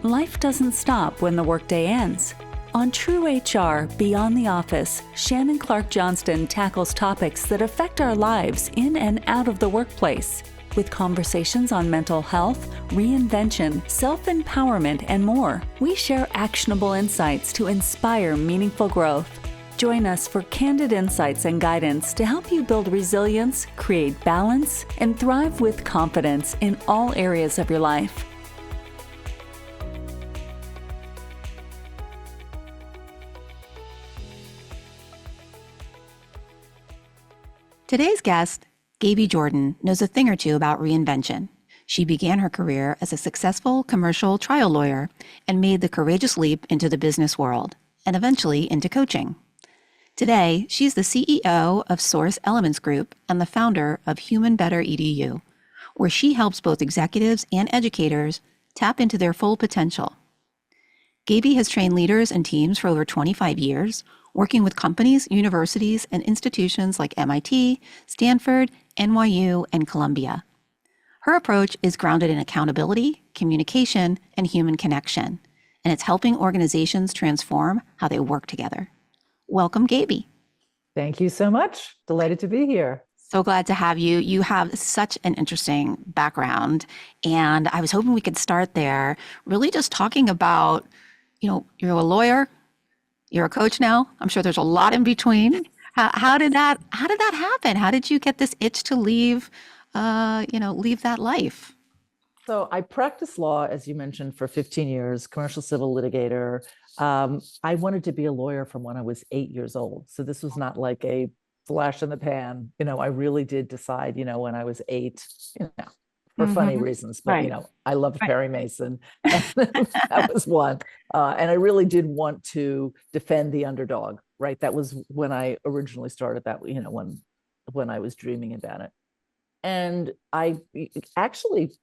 Life doesn't stop when the workday ends. On True HR Beyond the Office, Shannon Clark Johnston tackles topics that affect our lives in and out of the workplace, with conversations on mental health, reinvention, self-empowerment, and more. We share actionable insights to inspire meaningful growth. Join us for candid insights and guidance to help you build resilience, create balance, and thrive with confidence in all areas of your life. Today's guest, Gaby Jordan, knows a thing or two about reinvention. She began her career as a successful commercial trial lawyer and made the courageous leap into the business world and eventually into coaching. Today, she's the CEO of Source Elements Group and the founder of Human Better EDU, where she helps both executives and educators tap into their full potential. Gaby has trained leaders and teams for over 25 years, working with companies, universities, and institutions like MIT, Stanford, NYU, and Columbia. Her approach is grounded in accountability, communication, and human connection, and it's helping organizations transform how they work together. Welcome, Gaby. Thank you so much. Delighted to be here. So glad to have you. You have such an interesting background, and I was hoping we could start there, really just talking about, you're a lawyer, you're a coach now. I'm sure there's a lot in between. How did that happen? How did you get this itch to leave that life? So I practiced law, as you mentioned, for 15 years, commercial civil litigator. I wanted to be a lawyer from when I was 8 years old. So this was not like a flash in the pan. I really did decide, when I was 8, for funny reasons, but Right. I loved Right. Perry Mason. And that was one. And I really did want to defend the underdog, right? That was when I originally started that, when I was dreaming about it. And I actually,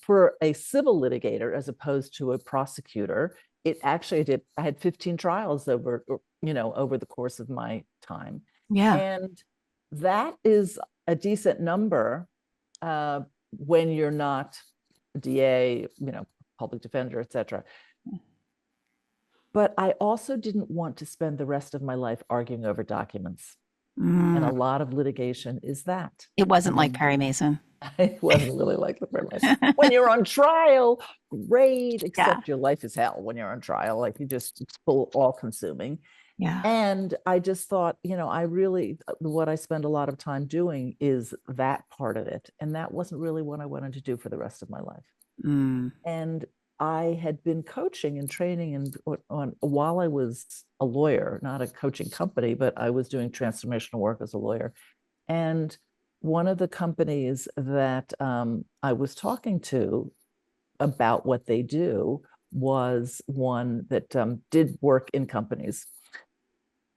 for a civil litigator, as opposed to a prosecutor, I had 15 trials over the course of my time. Yeah. And that is a decent number when you're not a DA, public defender, et cetera. But I also didn't want to spend the rest of my life arguing over documents. And a lot of litigation is that. It wasn't like Perry Mason. It wasn't really like the Perry Mason. When you're on trial, great, except your life is hell when you're on trial. Like you just all consuming. Yeah. And I just thought, what I spend a lot of time doing is that part of it. And that wasn't really what I wanted to do for the rest of my life. And I had been coaching and training while I was a lawyer, not a coaching company, but I was doing transformational work as a lawyer. And one of the companies that I was talking to about what they do was one that did work in companies.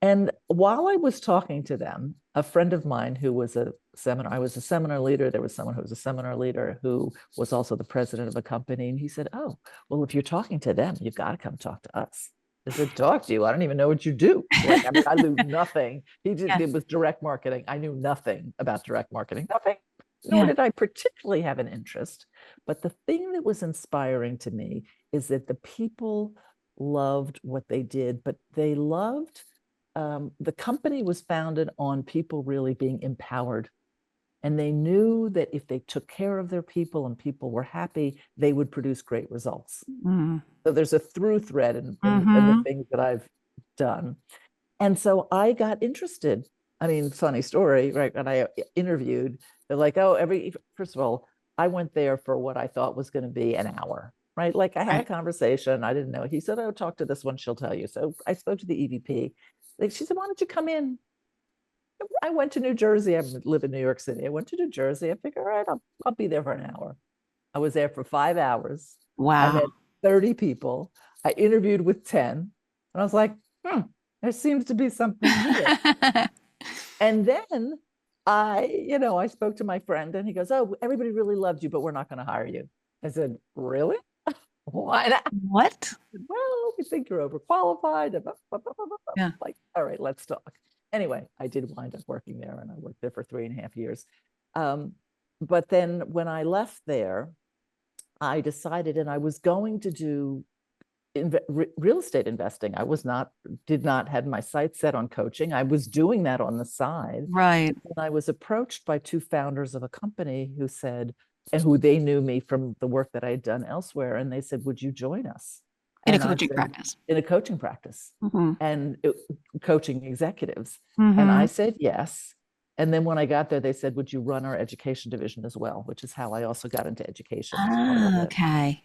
And while I was talking to them, a friend of mine who was I was a seminar leader. There was someone who was a seminar leader who was also the president of a company. And he said, "Oh, well, if you're talking to them, you've got to come talk to us." I said, "Talk to you? I don't even know what you do." I knew nothing. It was direct marketing. I knew nothing about direct marketing, nothing. Nor did I particularly have an interest. But the thing that was inspiring to me is that the people loved what they did, but they loved the company was founded on people really being empowered. And they knew that if they took care of their people and people were happy, they would produce great results. So there's a through thread in the things that I've done. And so I got interested. I mean, funny story, right? When I interviewed, they're like, first of all, I went there for what I thought was going to be an hour, right? Like I had a conversation. I didn't know. He said, "Oh, talk to this one. She'll tell you." So I spoke to the EVP. She said, "Why don't you come in?" I went to New Jersey. I live in New York City. I went to New Jersey. I figured, all right, I'll be there for an hour. I was there for 5 hours. Wow. I met 30 people. I interviewed with 10. And I was like, there seems to be something here. And then I spoke to my friend and he goes, "Oh, everybody really loved you, but we're not going to hire you." I said, "Really? Why not?" What? "Well, we think you're overqualified." Yeah. Like, all right, let's talk. Anyway, I did wind up working there and I worked there for 3.5 years. But then when I left there, I decided, and I was going to do real estate investing. I did not have my sights set on coaching. I was doing that on the side. Right. And I was approached by two founders of a company who said, and who they knew me from the work that I had done elsewhere. And they said, would you join us? In a And I coaching said, practice. in a coaching practice, Mm-hmm. and coaching executives. Mm-hmm. And I said, yes. And then when I got there, they said, would you run our education division as well? Which is how I also got into education. Ah, okay.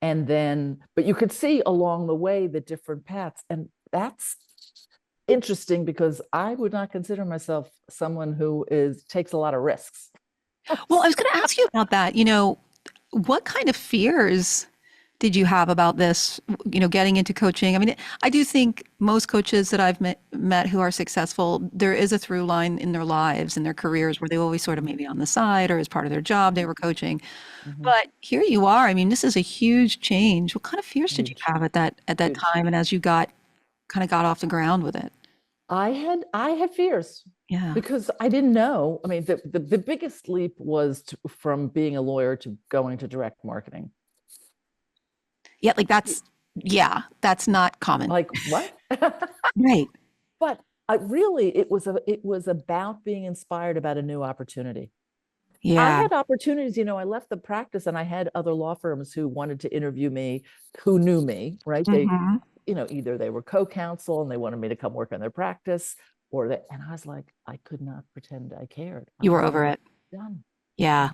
And then, but you could see along the way the different paths. And that's interesting because I would not consider myself someone who takes a lot of risks. Well, I was going to ask you about that. What kind of fears did you have about this, getting into coaching? I mean, I do think most coaches that I've met who are successful, there is a through line in their lives and their careers where they always sort of maybe on the side or as part of their job, they were coaching. Mm-hmm. But here you are. I mean, this is a huge change. What kind of fears did you have at that time? And as you got off the ground with it? I had fears. Yeah. Because I didn't know. I mean, the biggest leap was from being a lawyer to going to direct marketing. Yeah, like that's not common. Like what? Right. But it was about being inspired about a new opportunity. Yeah. I had opportunities, I left the practice and I had other law firms who wanted to interview me, who knew me, right? Mm-hmm. They, either they were co-counsel and they wanted me to come work on their practice, and I was like, I could not pretend I cared. You were over it. Done. Yeah.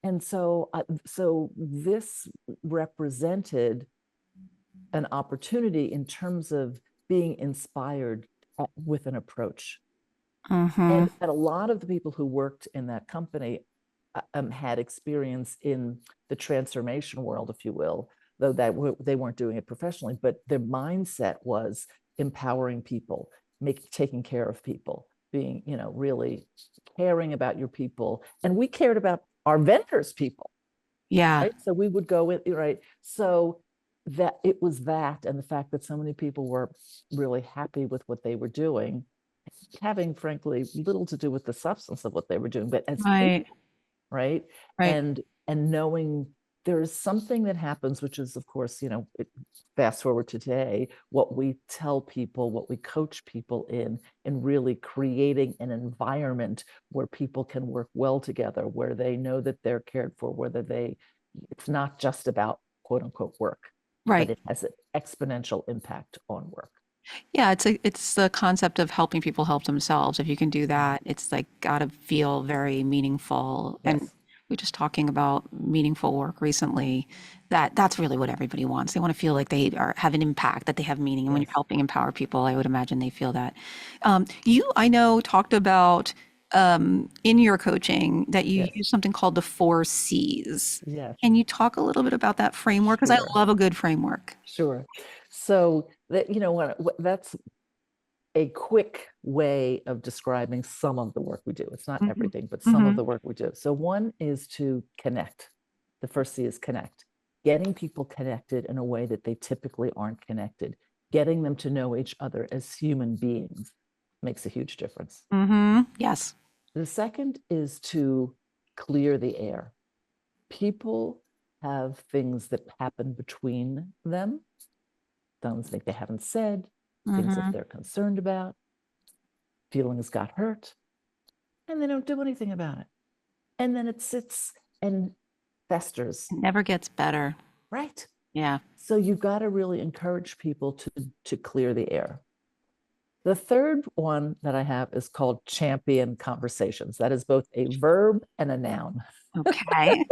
And so this represented an opportunity in terms of being inspired with an approach. Mm-hmm. And a lot of the people who worked in that company had experience in the transformation world, if you will, though they weren't doing it professionally, but their mindset was empowering people, taking care of people, being, really caring about your people. And we cared about our vendors' people. Yeah. Right? So we would go with, right. So that it was that, and the fact that so many people were really happy with what they were doing, having frankly little to do with the substance of what they were doing, but as right. people, right? And knowing there is something that happens, which is, of course, fast forward to today, what we tell people, what we coach people in really creating an environment where people can work well together, where they know that they're cared for, it's not just about quote unquote work, right? But it has an exponential impact on work. Yeah, it's the concept of helping people help themselves. If you can do that, it's like got to feel very meaningful. Yes. And we're just talking about meaningful work recently. That's really what everybody wants. They want to feel like they have an impact, that they have meaning. And when you're helping empower people, I would imagine they feel that. I know, talked about in your coaching that you use something called the 4 C's. Yes. Can you talk a little bit about that framework? Because I love a good framework. Sure. So that's a quick way of describing some of the work we do. It's not everything, but some of the work we do. So one is to connect. The first C is connect. Getting people connected in a way that they typically aren't connected. Getting them to know each other as human beings makes a huge difference. Mm-hmm. Yes. The second is to clear the air. People have things that happen between them, things that they haven't said, things that they're concerned about, feelings got hurt, and they don't do anything about it. And then it sits and festers. It never gets better. Right. Yeah. So you've got to really encourage people to clear the air. The third one that I have is called champion conversations. That is both a verb and a noun. Okay.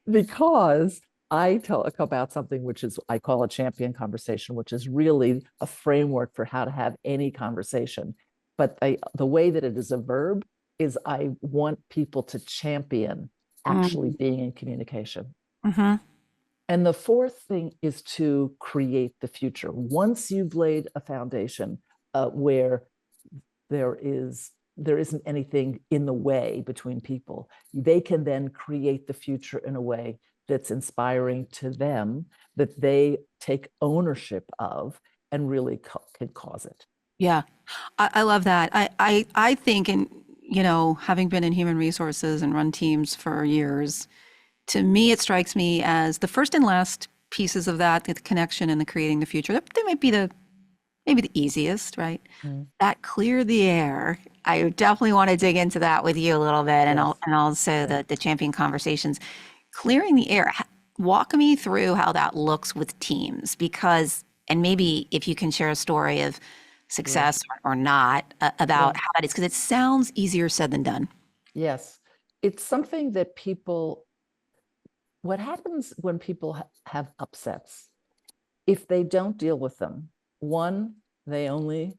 Because I talk about something which is, I call a champion conversation, which is really a framework for how to have any conversation. But the way that it is a verb is I want people to champion actually being in communication. Mm-hmm. And the fourth thing is to create the future. Once you've laid a foundation where there isn't anything in the way between people, they can then create the future in a way that's inspiring to them, that they take ownership of and really can cause it. Yeah, I love that. I think, and having been in human resources and run teams for years, to me, it strikes me as the first and last pieces of that, the connection and the creating the future, that might be maybe the easiest, right? That clear the air. I definitely want to dig into that with you a little bit, and also the champion conversations. Clearing the air. Walk me through how that looks with teams, and maybe if you can share a story of success or not about how that is, because it sounds easier said than done. Yes. It's something that what happens when people have upsets, if they don't deal with them, one, they only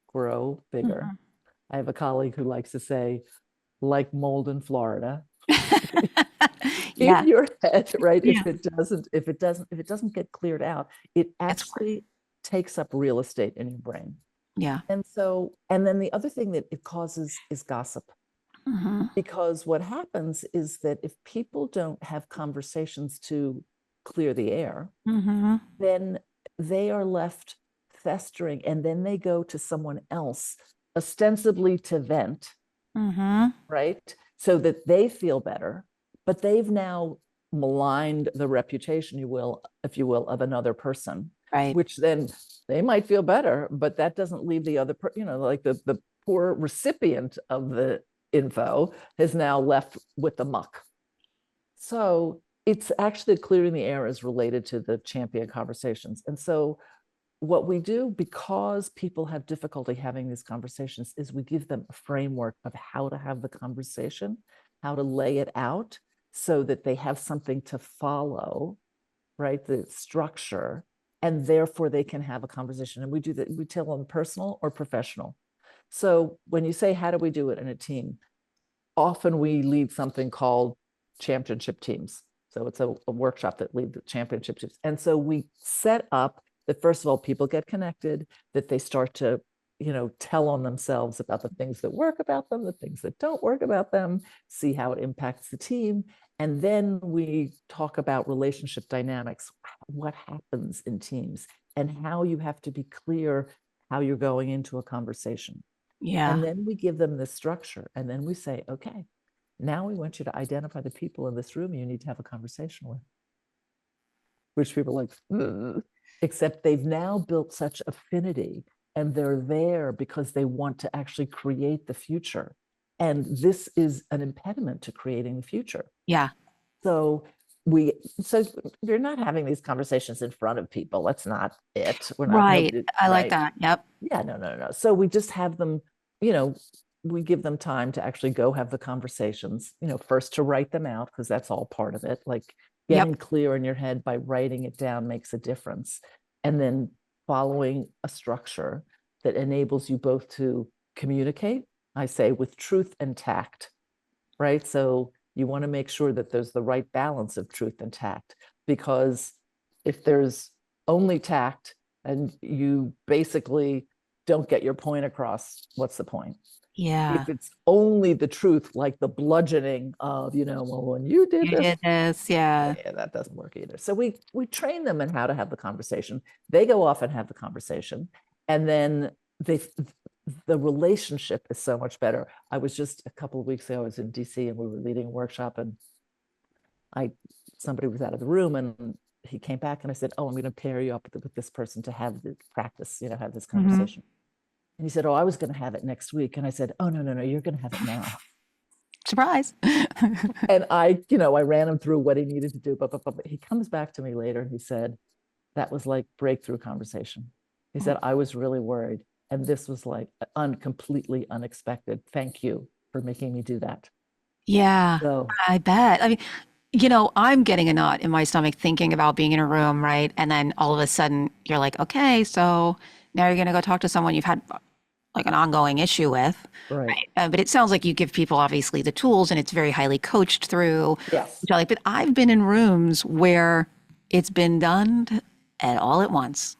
grow bigger. I have a colleague who likes to say, like mold in Florida. In your head, right? If it doesn't get cleared out, it actually takes up real estate in your brain. Yeah. And then the other thing that it causes is gossip. Because what happens is that if people don't have conversations to clear the air, then they are left festering, and then they go to someone else, ostensibly to vent, right? So that they feel better, but they've now maligned the reputation, if you will, of another person, right? Which then they might feel better, but that doesn't leave the other, like the poor recipient of the info is now left with the muck. So it's actually clearing the air is related to the champion conversations. And so what we do, because people have difficulty having these conversations, is we give them a framework of how to have the conversation, how to lay it out so that they have something to follow, right? The structure, and therefore they can have a conversation. And we do that, we tell them personal or professional. So when you say, how do we do it in a team? Often we lead something called championship teams. So it's a workshop that leads the championship teams. And so we set up that, first of all, people get connected, that they start to, tell on themselves about the things that work about them, the things that don't work about them, see how it impacts the team. And then we talk about relationship dynamics, what happens in teams, and how you have to be clear how you're going into a conversation. Yeah. And then we give them the structure. And then we say, okay, now we want you to identify the people in this room you need to have a conversation with. Which people are like, ugh. Except they've now built such affinity, and they're there because they want to actually create the future. And this is an impediment to creating the future. Yeah. So you're not having these conversations in front of people. That's not it. We're not, right. I like that. Yep. Yeah, no. So we just have them, we give them time to actually go have the conversations, first to write them out, because that's all part of it. Like getting clear in your head by writing it down makes a difference. And then following a structure that enables you both to communicate, I say, with truth and tact, right? So you want to make sure that there's the right balance of truth and tact, because if there's only tact and you basically don't get your point across, what's the point? Yeah. If it's only the truth, like the bludgeoning of, well, when you did this, yeah, that doesn't work either. So we train them in how to have the conversation. They go off and have the conversation, and then the relationship is so much better. I was just a couple of weeks ago, I was in DC and we were leading a workshop, and somebody was out of the room, and he came back and I said, oh, I'm going to pair you up with this person to have the practice, have this conversation. And he said, oh, I was going to have it next week. And I said, oh, no, you're going to have it now. Surprise. And I ran him through what he needed to do. But he comes back to me later and he said, that was like breakthrough conversation. He said, I was really worried. And this was like completely unexpected. Thank you for making me do that. Yeah, so, I bet. I mean, I'm getting a knot in my stomach thinking about being in a room, right? And then all of a sudden you're like, okay, so now you're going to go talk to someone you've had like an ongoing issue with. Right. But it sounds like you give people obviously the tools, and it's very highly coached through. Yes. But I've been in rooms where it's been done all at once.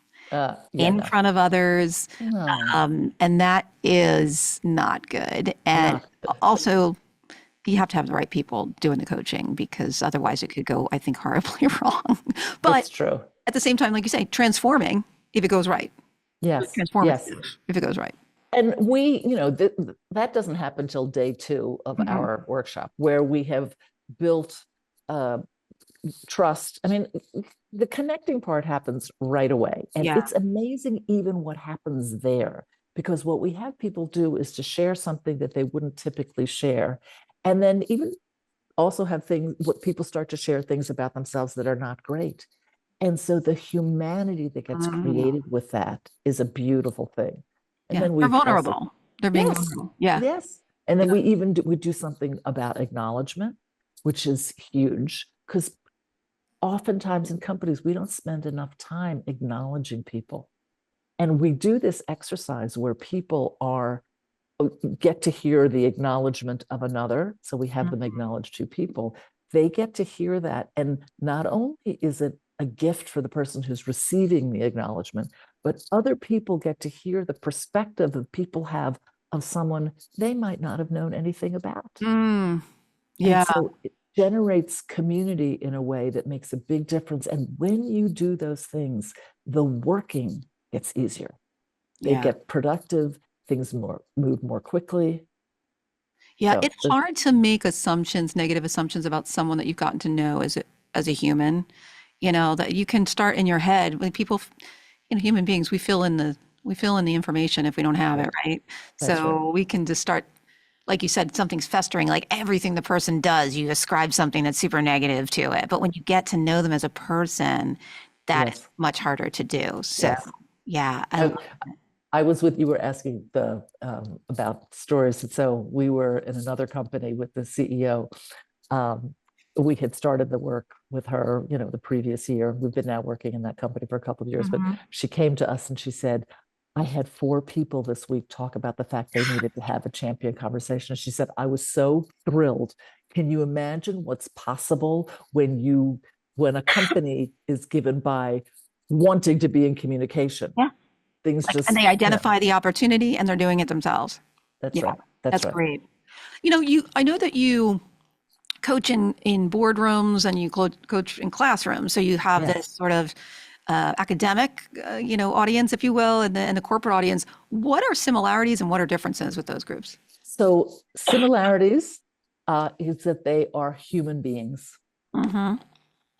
In front of others. And that is not good. And also, you have to have the right people doing the coaching, because otherwise it could go, I think, horribly wrong. But that's true. At the same time, like you say, transforming if it goes right. Yes. Transformative if it goes right. And we, that doesn't happen till day 2 of our workshop, where we have built trust. I mean, the connecting part happens right away. And Yeah. it's amazing even what happens there, because what we have people do is to share something that they wouldn't typically share. And then even also have things, what people start to share things about themselves that are not great. And so the humanity that gets created with that is a beautiful thing. And Yeah. then They're we also, vulnerable. They're being yes, vulnerable. Yeah. yes. And then we even we do something about acknowledgement, which is huge, because oftentimes in companies, we don't spend enough time acknowledging people. And we do this exercise where people get to hear the acknowledgement of another. So we have them acknowledge two people. They get to hear that. And not only is it a gift for the person who's receiving the acknowledgement, but other people get to hear the perspective that people have of someone they might not have known anything about. Yeah. And so it generates community in a way that makes a big difference. And when you do those things, the working gets easier. They get productive, things move more quickly. Yeah, So it's hard to make assumptions, negative assumptions about someone that you've gotten to know as a human. You know, that you can start in your head when people, human beings, we fill in the information if we don't have it, right? That's right. So we can just start, like you said, something's festering, like everything the person does, you ascribe something that's super negative to it. But when you get to know them as a person, that is Yes. much harder to do. So Yes. yeah, I was with, you were asking about stories. And so we were in another company with the CEO. We had started the work with her, the previous year. We've been now working in that company for a couple of years, but she came to us and she said, I had 4 people this week talk about the fact they needed to have a champion conversation. She said, I was so thrilled. Can you imagine what's possible when a company is given by wanting to be in communication? yeah. Things And just, they identify the opportunity and they're doing it themselves. that's Yeah, right. That's that's right. great. I know that you coach in boardrooms and you coach in classrooms. So you have this Yes. sort of academic, audience, if you will, and the corporate audience. What are similarities and what are differences with those groups? So similarities is that they are human beings, Mm-hmm.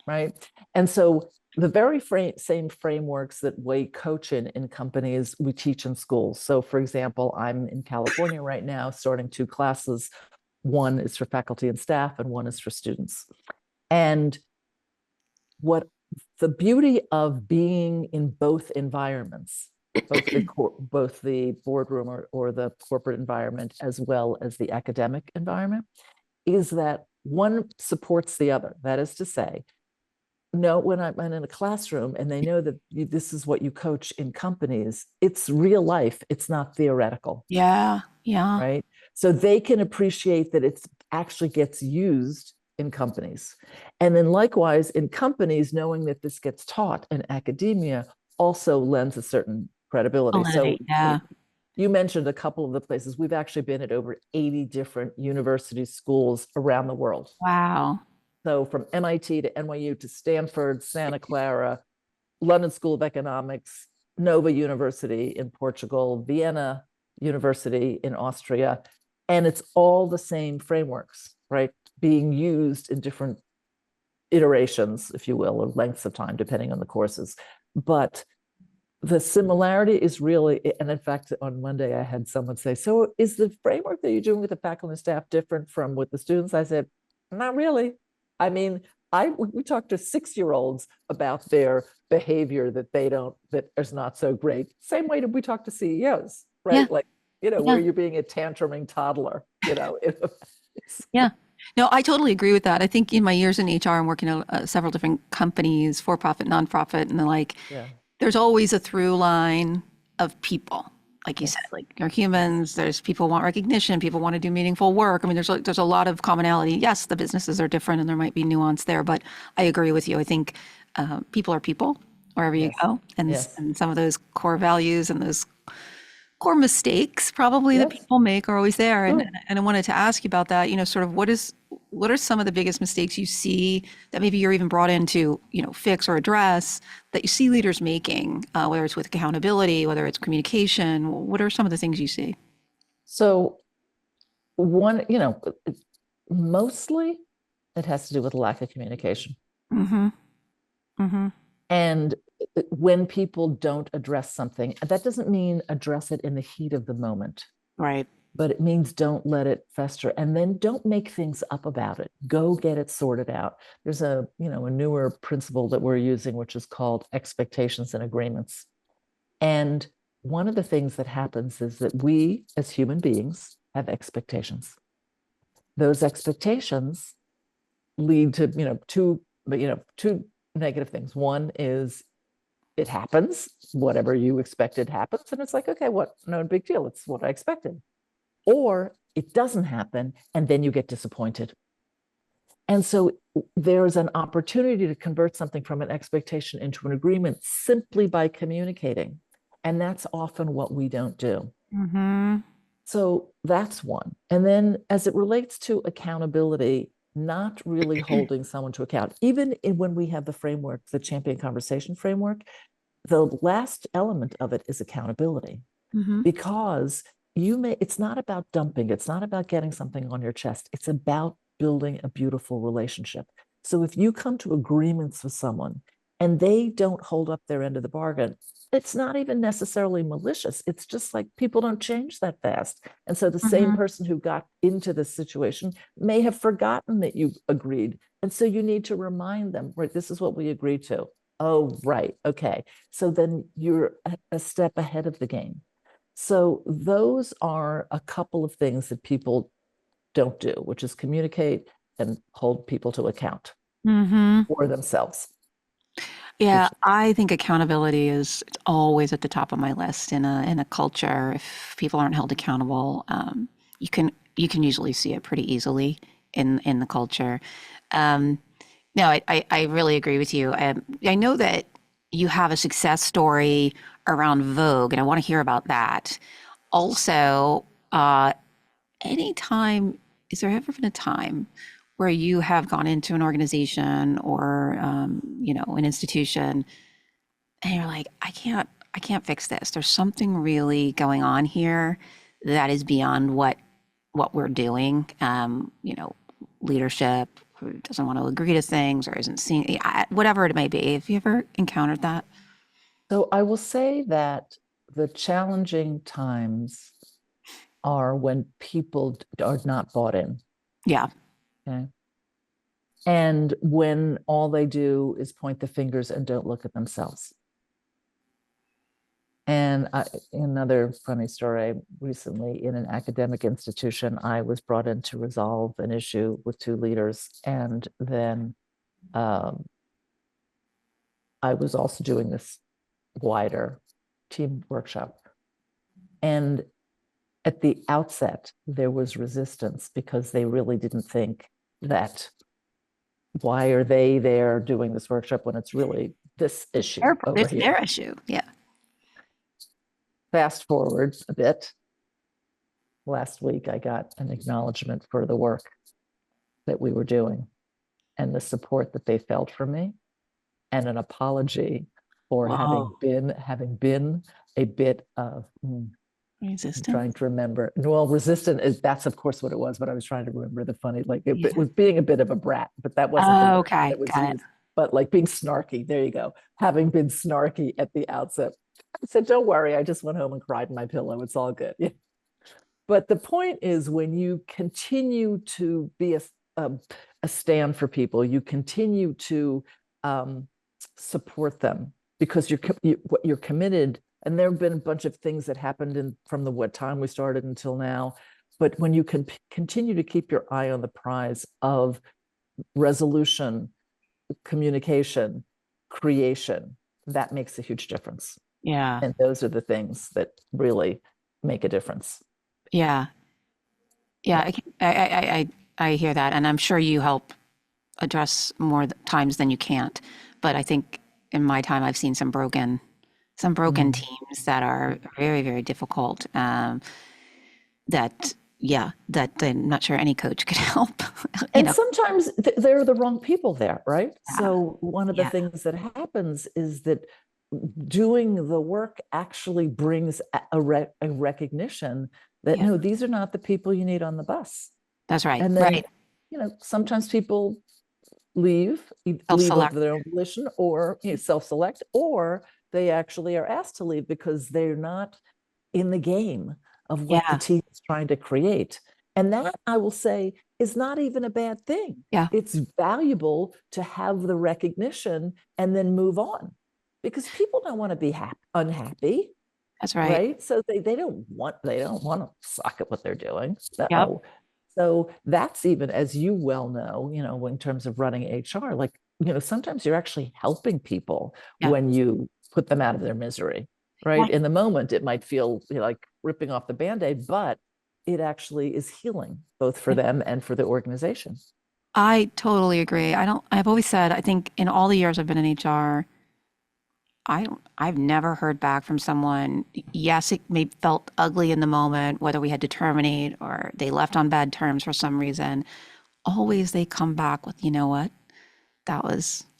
right? And so the very same frameworks that we coach in companies, we teach in schools. So for example, I'm in California right now, starting 2 classes. One is for faculty and staff, and one is for students. And what the beauty of being in both environments, both the boardroom or the corporate environment, as well as the academic environment, is that one supports the other. That is to say, no, when I'm in a classroom and they know that this is what you coach in companies, it's real life. It's not theoretical. Yeah, yeah. Right? So they can appreciate that it actually gets used in companies. And then likewise, in companies, knowing that this gets taught in academia also lends a certain credibility. So Validity. Yeah. you mentioned a couple of the places. We've actually been at over 80 different university schools around the world. Wow. So from MIT to NYU to Stanford, Santa Clara, London School of Economics, Nova University in Portugal, Vienna University in Austria. And it's all the same frameworks, right? Being used in different iterations, if you will, or lengths of time, depending on the courses. But the similarity is really, and in fact, on Monday, I had someone say, so is the framework that you're doing with the faculty and staff different from with the students? I said, not really. I mean, we talk to 6-year-olds about their behavior that is not so great. Same way that we talk to CEOs, right? Yeah. Like, Yeah. where you're being a tantruming toddler, Yeah. No, I totally agree with that. I think in my years in HR, I'm working at several different companies, for profit, nonprofit, and the like. Yeah. There's always a through line of people. Like you said, like you're humans, there's people want recognition, people want to do meaningful work. I mean, there's a lot of commonality. Yes, the businesses are different and there might be nuance there, but I agree with you. I think people are people wherever you Yes. go. And, Yes. and some of those core values and those core mistakes probably that Yes. people make are always there. Sure. And I wanted to ask you about that, sort of what are some of the biggest mistakes you see that maybe you're even brought in to, fix or address that you see leaders making, whether it's with accountability, whether it's communication, what are some of the things you see? So one, mostly it has to do with lack of communication. Mm-hmm. Mm-hmm. And when people don't address something, that doesn't mean address it in the heat of the moment. Right. But it means don't let it fester, and then don't make things up about it. Go get it sorted out. There's a newer principle that we're using, which is called expectations and agreements. And one of the things that happens is that we as human beings have expectations. Those expectations lead to two negative things. One is it happens, whatever you expected happens, and it's like, okay, what? No big deal. It's what I expected. Or it doesn't happen, and then you get disappointed. And so there's an opportunity to convert something from an expectation into an agreement simply by communicating. And that's often what we don't do. Mm-hmm. So that's one. And then as it relates to accountability, not really holding someone to account, even when we have the framework, the champion conversation framework, the last element of it is accountability. Mm-hmm. Because it's not about dumping. It's not about getting something on your chest. It's about building a beautiful relationship. So if you come to agreements with someone and they don't hold up their end of the bargain, it's not even necessarily malicious. It's just like people don't change that fast. And so the same person who got into this situation may have forgotten that you agreed. And so you need to remind them, right, this is what we agreed to. Oh, right. Okay. So then you're a step ahead of the game. So those are a couple of things that people don't do, which is communicate and hold people to account for themselves. Yeah, I think accountability is always at the top of my list in a culture. If people aren't held accountable, you can usually see it pretty easily in the culture. No, I really agree with you. I know that you have a success story around Vogue, and I want to hear about that. Also, is there ever been a time where you have gone into an organization or an institution and you're like, I can't fix this. There's something really going on here that is beyond what we're doing. Leadership who doesn't want to agree to things or isn't seeing whatever it may be. Have you ever encountered that? So I will say that the challenging times are when people are not bought in. Yeah. Okay. And when all they do is point the fingers and don't look at themselves. And another funny story, recently in an academic institution, I was brought in to resolve an issue with two leaders. And then I was also doing this wider team workshop. And at the outset, there was resistance because they really didn't think that, why are they there doing this workshop when it's really this issue over It's here? their issue. Yeah. Fast forward a bit. Last week, I got an acknowledgement for the work that we were doing and the support that they felt from me, and an apology for having been a bit of resistant. I'm trying to remember. Well, resistant that's of course what it was, but I was trying to remember the funny, it was being a bit of a brat, but that wasn't the word that was used. But like being snarky, there you go. Having been snarky at the outset. I said, don't worry, I just went home and cried in my pillow. It's all good. Yeah. But the point is, when you continue to be a stand for people, you continue to support them because you're committed. And there have been a bunch of things that happened from what time we started until now. But when you can continue to keep your eye on the prize of resolution, communication, creation, that makes a huge difference. Yeah. And those are the things that really make a difference. Yeah. Yeah. I hear that. And I'm sure you help address more times than you can't. But I think in my time, I've seen some broken teams that are very, very difficult. That I'm not sure any coach could help. And sometimes they're the wrong people there, right? Yeah. So one of the things that happens is that doing the work actually brings a recognition that no, these are not the people you need on the bus. That's right. And then, sometimes people leave of Self-select. their own volition, or self-select, or they actually are asked to leave because they're not in the game of what the Yeah. team is trying to create. And that, I will say, is not even a bad thing. Yeah. It's valuable to have the recognition and then move on, because people don't want to be unhappy, That's right. right? So they don't want to suck at what they're doing. Yep. No. So that's, even as you well know, in terms of running HR, like, sometimes you're actually helping people Yeah. when you put them out of their misery, right? Yeah. In the moment, it might feel like ripping off the Band-Aid, but it actually is healing both for them and for the organization. I totally agree. I've always said, I think in all the years I've been in HR, I've never heard back from someone. Yes, it may felt ugly in the moment, whether we had to terminate or they left on bad terms for some reason. Always they come back with, you know what?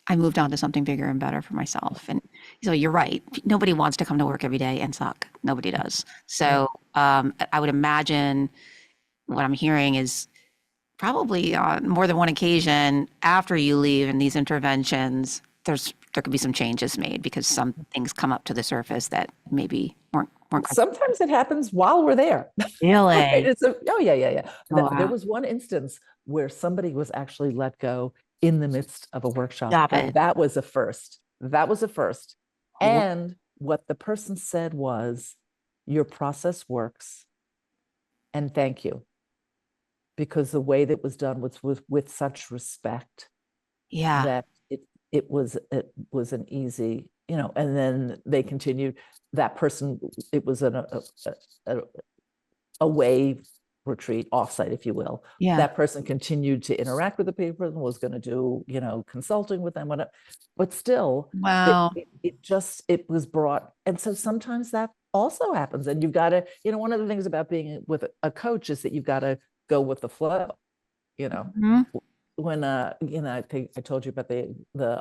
I moved on to something bigger and better for myself. And so you're right. Nobody wants to come to work every day and suck. Nobody does. So I would imagine what I'm hearing is probably on more than one occasion after you leave in these interventions, there could be some changes made because some things come up to the surface that maybe weren't Sometimes it happens while we're there. really. Right? Oh, yeah. Oh, There wow. was one instance where somebody was actually let go in the midst of a workshop, Stop and it. that was a first. That was a first. Wha- And what the person said was, "Your process works, and thank you," because the way that was done was with such respect Yeah. that it was an easy, and then they continued. That person, it was a away retreat, offsite, if you will. Yeah. That person continued to interact with the people and was going to do, consulting with them, whatever. But still, Wow. it was brought. And so sometimes that also happens. And you've got to, one of the things about being with a coach is that you've got to go with the flow, Mhm. when I think I told you about the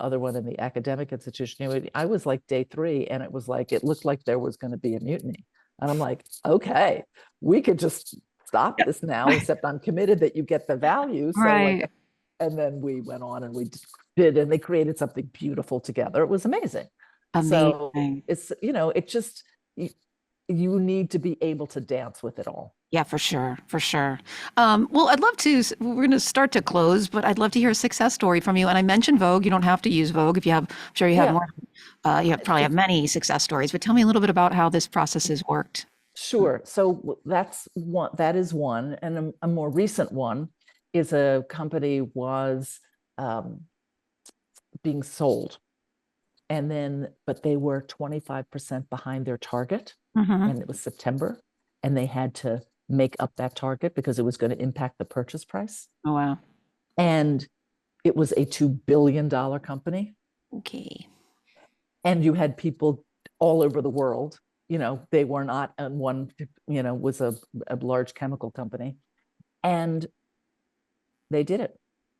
other one in the academic institution. I was like day 3, and it looked like there was going to be a mutiny, and I'm like, okay, we could just stop this now, except I'm committed that you get the value. So Right. and then we went on and we did, and they created something beautiful together. It was amazing. So Amazing. it's, it just, you need to be able to dance with it all. Yeah, for sure, for sure. Well, I'd love to, we're going to start to close, but I'd love to hear a success story from you. And I mentioned Vogue. You don't have to use Vogue if you have, I'm sure you have Yeah. more, probably have many success stories, but tell me a little bit about how this process has worked. Sure. So that is one. And a more recent one is a company was um, being sold. But they were 25% behind their target. Mm-hmm. And it was September. And they had to make up that target because it was going to impact the purchase price. Oh, wow. And it was a $2 billion company. Okay. And you had people all over the world. They were not on one, was a large chemical company. And they did it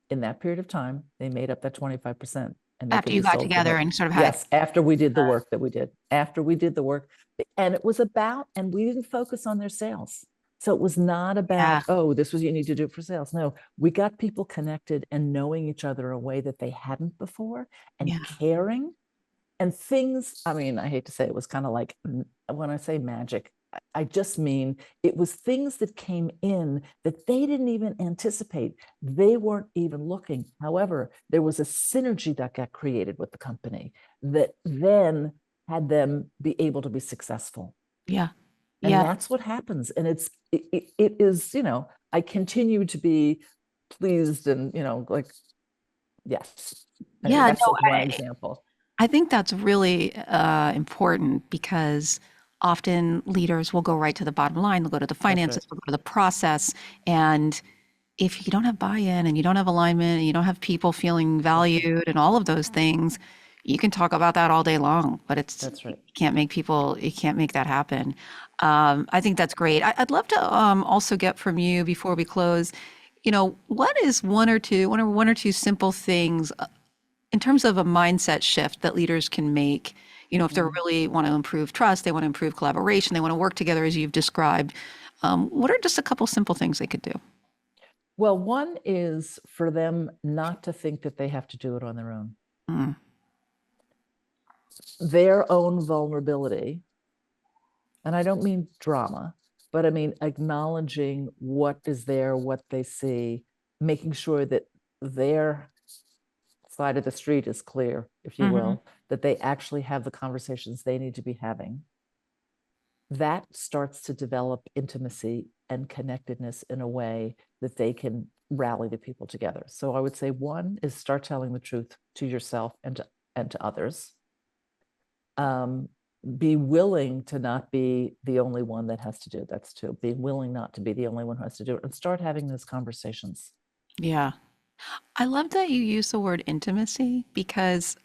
in that period of time. They made up that 25%, and they After could you be got sold for together more. and sort of had, Yes, after we did the work that we did. After we did the work, and it was about, and we didn't focus on their sales. So it was not about, yeah, oh, this was you need to do for sales. No, we got people connected and knowing each other in a way that they hadn't before, and yeah, caring. And things, I mean, I hate to say it was kind of like, when I say magic, I just mean it was things that came in that they didn't even anticipate. They weren't even looking. However, there was a synergy that got created with the company that then had them be able to be successful. yeah, And yeah, that's what happens. And it is, I continue to be pleased and, like, yes. yeah. That's No, one example. I think that's really important because often leaders will go right to the bottom line. They'll go to the That's right. finances, they'll go to the process. And if you don't have buy-in and you don't have alignment and you don't have people feeling valued and all of those things, you can talk about that all day long, but That's right. you can't make that happen. I think that's great. I'd love to also get from you before we close, what is one or two simple things in terms of a mindset shift that leaders can make, if they really want to improve trust, they want to improve collaboration, they want to work together as you've described, what are just a couple simple things they could do? Well, one is for them not to think that they have to do it on their own. Mm. Their own vulnerability, and I don't mean drama, but I mean acknowledging what is there, what they see, making sure that their side of the street is clear, if you will, that they actually have the conversations they need to be having. That starts to develop intimacy and connectedness in a way that they can rally the people together. So I would say one is start telling the truth to yourself and to others. Be willing to not be the only one that has to do it. That's two. Be willing not to be the only one who has to do it, and start having those conversations. Yeah. I love that you use the word intimacy because,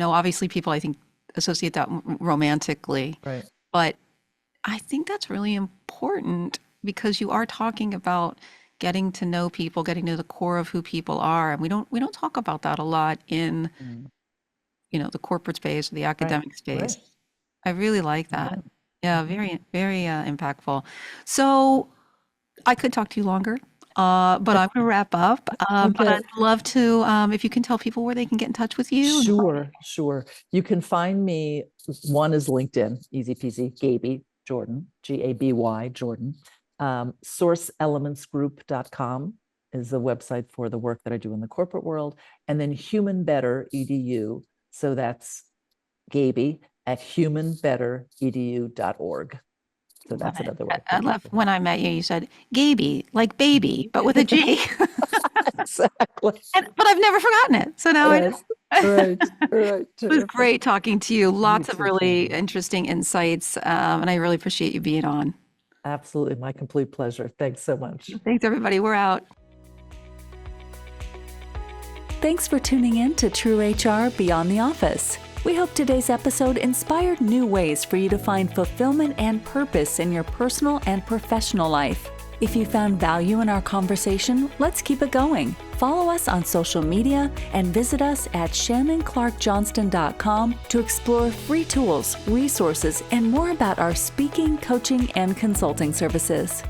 obviously people, I think, associate that romantically. Right. But I think that's really important because you are talking about getting to know people, getting to the core of who people are. And we don't talk about that a lot in, the corporate space or the academic space. Right. I really like that. Yeah, very, very impactful. So I could talk to you longer, but I'm going to wrap up. But I'd love to, if you can tell people where they can get in touch with you. Sure. You can find me. One is LinkedIn, easy peasy, Gaby Jordan, Gaby Jordan. Sourceelementsgroup.com is the website for the work that I do in the corporate world. And then Human Better EDU. So that's Gaby at humanbetteredu.org. So that's another way. I love when I met you, you said Gaby, like baby, but with a G. Exactly. But I've never forgotten it. So now I know. Right. It was great talking to you. Lots of really interesting insights. And I really appreciate you being on. Absolutely. My complete pleasure. Thanks so much. Thanks, everybody. We're out. Thanks for tuning in to True HR Beyond the Office. We hope today's episode inspired new ways for you to find fulfillment and purpose in your personal and professional life. If you found value in our conversation, let's keep it going. Follow us on social media and visit us at ShannonClarkJohnston.com to explore free tools, resources, and more about our speaking, coaching, and consulting services.